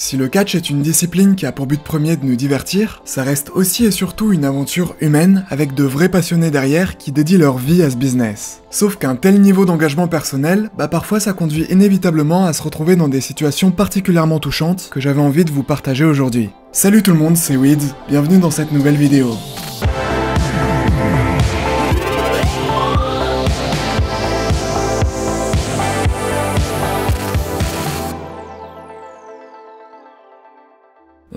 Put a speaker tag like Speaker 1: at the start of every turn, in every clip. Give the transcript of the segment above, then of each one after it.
Speaker 1: Si le catch est une discipline qui a pour but premier de nous divertir, ça reste aussi et surtout une aventure humaine avec de vrais passionnés derrière qui dédient leur vie à ce business. Sauf qu'un tel niveau d'engagement personnel, parfois ça conduit inévitablement à se retrouver dans des situations particulièrement touchantes que j'avais envie de vous partager aujourd'hui. Salut tout le monde, c'est Weed, bienvenue dans cette nouvelle vidéo.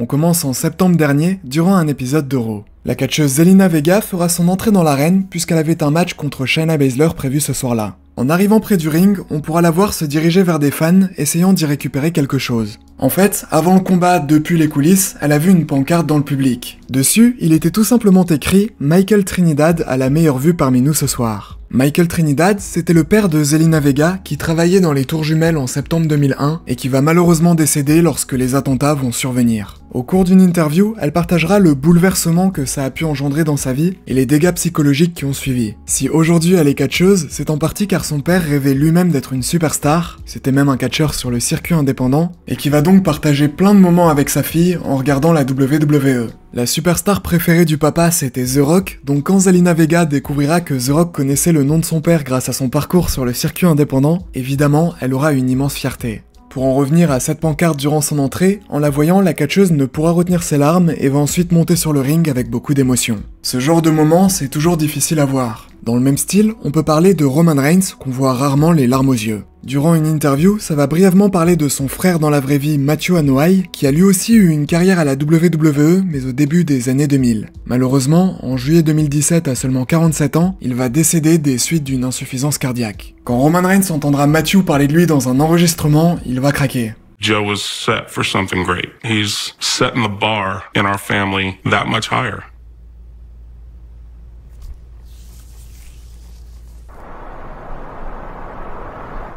Speaker 1: On commence en septembre dernier, durant un épisode de Raw. La catcheuse Zelina Vega fera son entrée dans l'arène puisqu'elle avait un match contre Shayna Baszler prévu ce soir-là. En arrivant près du ring, on pourra la voir se diriger vers des fans, essayant d'y récupérer quelque chose. En fait, avant le combat, depuis les coulisses, elle a vu une pancarte dans le public. Dessus, il était tout simplement écrit « Michael Trinidad a la meilleure vue parmi nous ce soir ». Michael Trinidad, c'était le père de Zelina Vega qui travaillait dans les Tours Jumelles en septembre 2001 et qui va malheureusement décéder lorsque les attentats vont survenir. Au cours d'une interview, elle partagera le bouleversement que ça a pu engendrer dans sa vie et les dégâts psychologiques qui ont suivi. Si aujourd'hui elle est catcheuse, c'est en partie car son père rêvait lui-même d'être une superstar, c'était même un catcheur sur le circuit indépendant, et qui va donc partager plein de moments avec sa fille en regardant la WWE. La superstar préférée du papa c'était The Rock, donc quand Zelina Vega découvrira que The Rock connaissait le nom de son père grâce à son parcours sur le circuit indépendant, évidemment elle aura une immense fierté. Pour en revenir à cette pancarte durant son entrée, en la voyant, la catcheuse ne pourra retenir ses larmes et va ensuite monter sur le ring avec beaucoup d'émotion. Ce genre de moment, c'est toujours difficile à voir. Dans le même style, on peut parler de Roman Reigns, qu'on voit rarement les larmes aux yeux. Durant une interview, ça va brièvement parler de son frère dans la vraie vie, Matthew Anoa'i, qui a lui aussi eu une carrière à la WWE, mais au début des années 2000. Malheureusement, en juillet 2017, à seulement 47 ans, il va décéder des suites d'une insuffisance cardiaque. Quand Roman Reigns entendra Matthew parler de lui dans un enregistrement, il va craquer.
Speaker 2: Joe was set for something great. He's setting the bar in our family that much higher.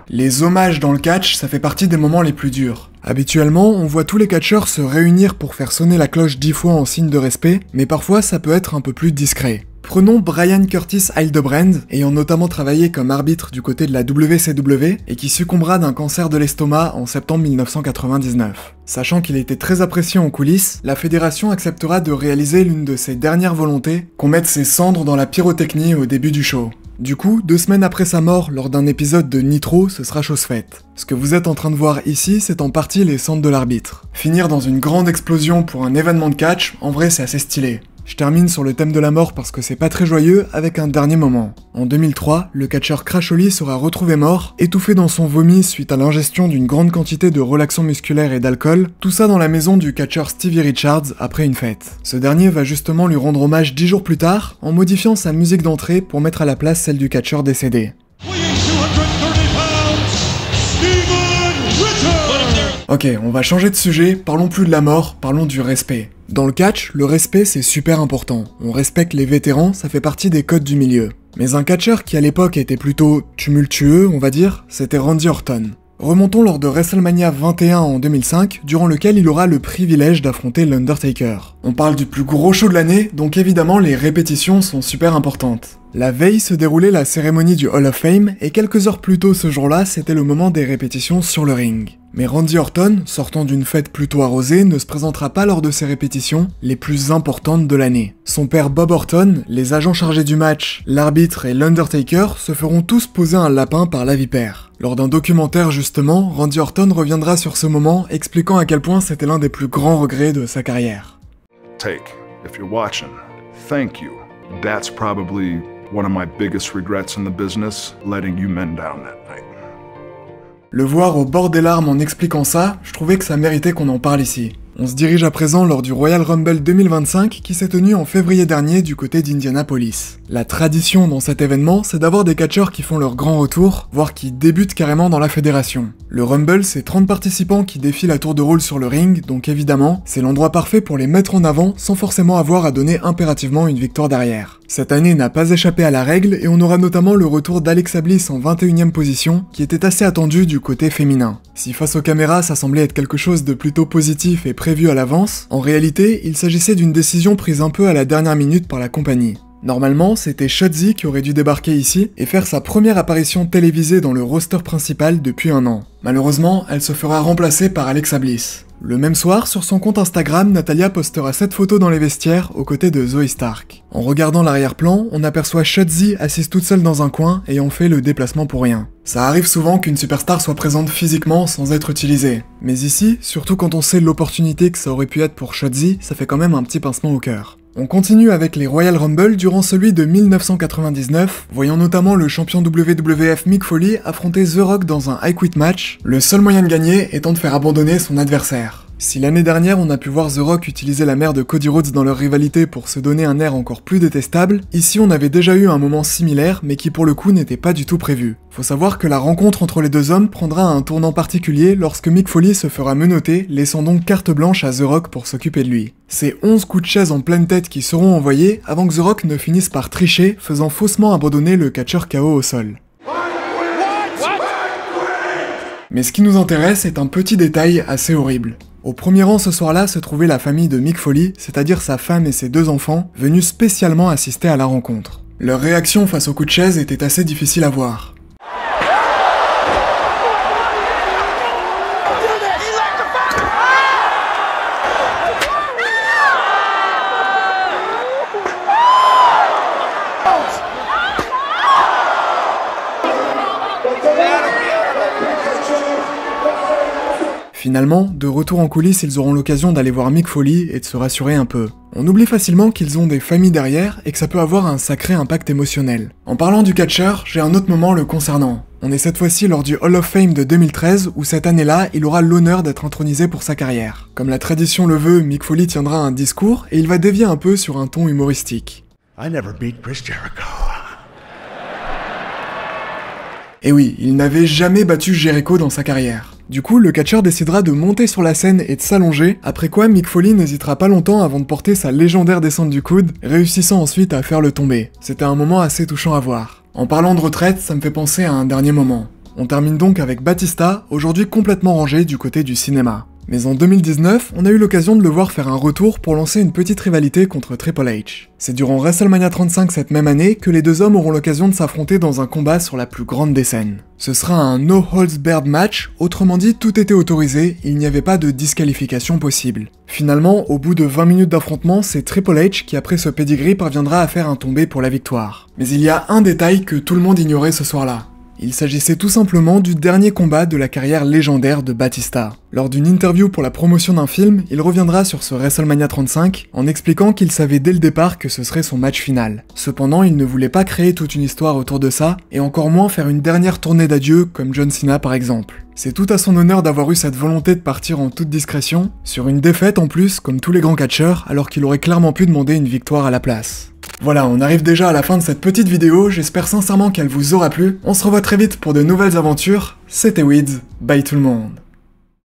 Speaker 1: Les hommages dans le catch, ça fait partie des moments les plus durs. Habituellement, on voit tous les catcheurs se réunir pour faire sonner la cloche 10 fois en signe de respect, mais parfois ça peut être un peu plus discret. Prenons Brian Curtis Hildebrand, ayant notamment travaillé comme arbitre du côté de la WCW et qui succombera d'un cancer de l'estomac en septembre 1999. Sachant qu'il était très apprécié en coulisses, la fédération acceptera de réaliser l'une de ses dernières volontés, qu'on mette ses cendres dans la pyrotechnie au début du show. Du coup, 2 semaines après sa mort, lors d'un épisode de Nitro, ce sera chose faite. Ce que vous êtes en train de voir ici, c'est en partie les cendres de l'arbitre. Finir dans une grande explosion pour un événement de catch, en vrai c'est assez stylé. Je termine sur le thème de la mort parce que c'est pas très joyeux avec un dernier moment. En 2003, le catcheur Crash Holly sera retrouvé mort, étouffé dans son vomi suite à l'ingestion d'une grande quantité de relaxants musculaires et d'alcool, tout ça dans la maison du catcheur Stevie Richards après une fête. Ce dernier va justement lui rendre hommage 10 jours plus tard en modifiant sa musique d'entrée pour mettre à la place celle du catcheur décédé. Ok, on va changer de sujet, parlons plus de la mort, parlons du respect. Dans le catch, le respect c'est super important. On respecte les vétérans, ça fait partie des codes du milieu. Mais un catcheur qui à l'époque était plutôt tumultueux, on va dire, c'était Randy Orton. Remontons lors de WrestleMania 21 en 2005, durant lequel il aura le privilège d'affronter l'Undertaker. On parle du plus gros show de l'année, donc évidemment les répétitions sont super importantes. La veille se déroulait la cérémonie du Hall of Fame, et quelques heures plus tôt ce jour-là, c'était le moment des répétitions sur le ring. Mais Randy Orton, sortant d'une fête plutôt arrosée, ne se présentera pas lors de ces répétitions, les plus importantes de l'année. Son père Bob Orton, les agents chargés du match, l'arbitre et l'Undertaker se feront tous poser un lapin par la vipère. Lors d'un documentaire justement, Randy Orton reviendra sur ce moment, expliquant à quel point c'était l'un des plus grands regrets de sa carrière.
Speaker 3: Take, if you're watching, thank you. That's probably one of my biggest regrets in the business, letting you men down that night.
Speaker 1: Le voir au bord des larmes en expliquant ça, je trouvais que ça méritait qu'on en parle ici. On se dirige à présent lors du Royal Rumble 2025 qui s'est tenu en février dernier du côté d'Indianapolis. La tradition dans cet événement, c'est d'avoir des catcheurs qui font leur grand retour, voire qui débutent carrément dans la fédération. Le Rumble, c'est 30 participants qui défilent à tour de rôle sur le ring, donc évidemment, c'est l'endroit parfait pour les mettre en avant sans forcément avoir à donner impérativement une victoire derrière. Cette année n'a pas échappé à la règle et on aura notamment le retour d'Alexa Bliss en 21e position, qui était assez attendu du côté féminin. Si face aux caméras ça semblait être quelque chose de plutôt positif et prévu à l'avance, en réalité, il s'agissait d'une décision prise un peu à la dernière minute par la compagnie. Normalement, c'était Shotzi qui aurait dû débarquer ici et faire sa première apparition télévisée dans le roster principal depuis un an. Malheureusement, elle se fera remplacer par Alexa Bliss. Le même soir, sur son compte Instagram, Natalya postera cette photo dans les vestiaires aux côtés de Zoey Stark. En regardant l'arrière-plan, on aperçoit Shotzi assise toute seule dans un coin ayant fait le déplacement pour rien. Ça arrive souvent qu'une superstar soit présente physiquement sans être utilisée. Mais ici, surtout quand on sait l'opportunité que ça aurait pu être pour Shotzi, ça fait quand même un petit pincement au cœur. On continue avec les Royal Rumble durant celui de 1999, voyant notamment le champion WWF Mick Foley affronter The Rock dans un I Quit match, le seul moyen de gagner étant de faire abandonner son adversaire. Si l'année dernière on a pu voir The Rock utiliser la mère de Cody Rhodes dans leur rivalité pour se donner un air encore plus détestable, ici on avait déjà eu un moment similaire mais qui pour le coup n'était pas du tout prévu. Faut savoir que la rencontre entre les deux hommes prendra un tournant particulier lorsque Mick Foley se fera menotter, laissant donc carte blanche à The Rock pour s'occuper de lui. C'est 11 coups de chaise en pleine tête qui seront envoyés avant que The Rock ne finisse par tricher, faisant faussement abandonner le catcheur KO au sol. Mais ce qui nous intéresse est un petit détail assez horrible. Au premier rang ce soir-là se trouvait la famille de Mick Foley, c'est-à-dire sa femme et ses 2 enfants, venus spécialement assister à la rencontre. Leur réaction face au coup de chaise était assez difficile à voir. Finalement, de retour en coulisses, ils auront l'occasion d'aller voir Mick Foley et de se rassurer un peu. On oublie facilement qu'ils ont des familles derrière et que ça peut avoir un sacré impact émotionnel. En parlant du catcheur, j'ai un autre moment le concernant. On est cette fois-ci lors du Hall of Fame de 2013 où cette année-là, il aura l'honneur d'être intronisé pour sa carrière. Comme la tradition le veut, Mick Foley tiendra un discours et il va dévier un peu sur un ton humoristique.
Speaker 4: I never beat Chris Jericho.
Speaker 1: Et oui, il n'avait jamais battu Jericho dans sa carrière. Du coup, le catcheur décidera de monter sur la scène et de s'allonger, après quoi Mick Foley n'hésitera pas longtemps avant de porter sa légendaire descente du coude, réussissant ensuite à faire le tomber. C'était un moment assez touchant à voir. En parlant de retraite, ça me fait penser à un dernier moment. On termine donc avec Batista, aujourd'hui complètement rangé du côté du cinéma. Mais en 2019, on a eu l'occasion de le voir faire un retour pour lancer une petite rivalité contre Triple H. C'est durant WrestleMania 35 cette même année que les deux hommes auront l'occasion de s'affronter dans un combat sur la plus grande des scènes. Ce sera un no holds barred match, autrement dit tout était autorisé, il n'y avait pas de disqualification possible. Finalement, au bout de 20 minutes d'affrontement, c'est Triple H qui après ce pedigree parviendra à faire un tombé pour la victoire. Mais il y a un détail que tout le monde ignorait ce soir-là. Il s'agissait tout simplement du dernier combat de la carrière légendaire de Batista. Lors d'une interview pour la promotion d'un film, il reviendra sur ce WrestleMania 35 en expliquant qu'il savait dès le départ que ce serait son match final. Cependant, il ne voulait pas créer toute une histoire autour de ça, et encore moins faire une dernière tournée d'adieu comme John Cena par exemple. C'est tout à son honneur d'avoir eu cette volonté de partir en toute discrétion, sur une défaite en plus comme tous les grands catcheurs, alors qu'il aurait clairement pu demander une victoire à la place. Voilà, on arrive déjà à la fin de cette petite vidéo, j'espère sincèrement qu'elle vous aura plu. On se revoit très vite pour de nouvelles aventures, c'était Weeds, bye tout le monde.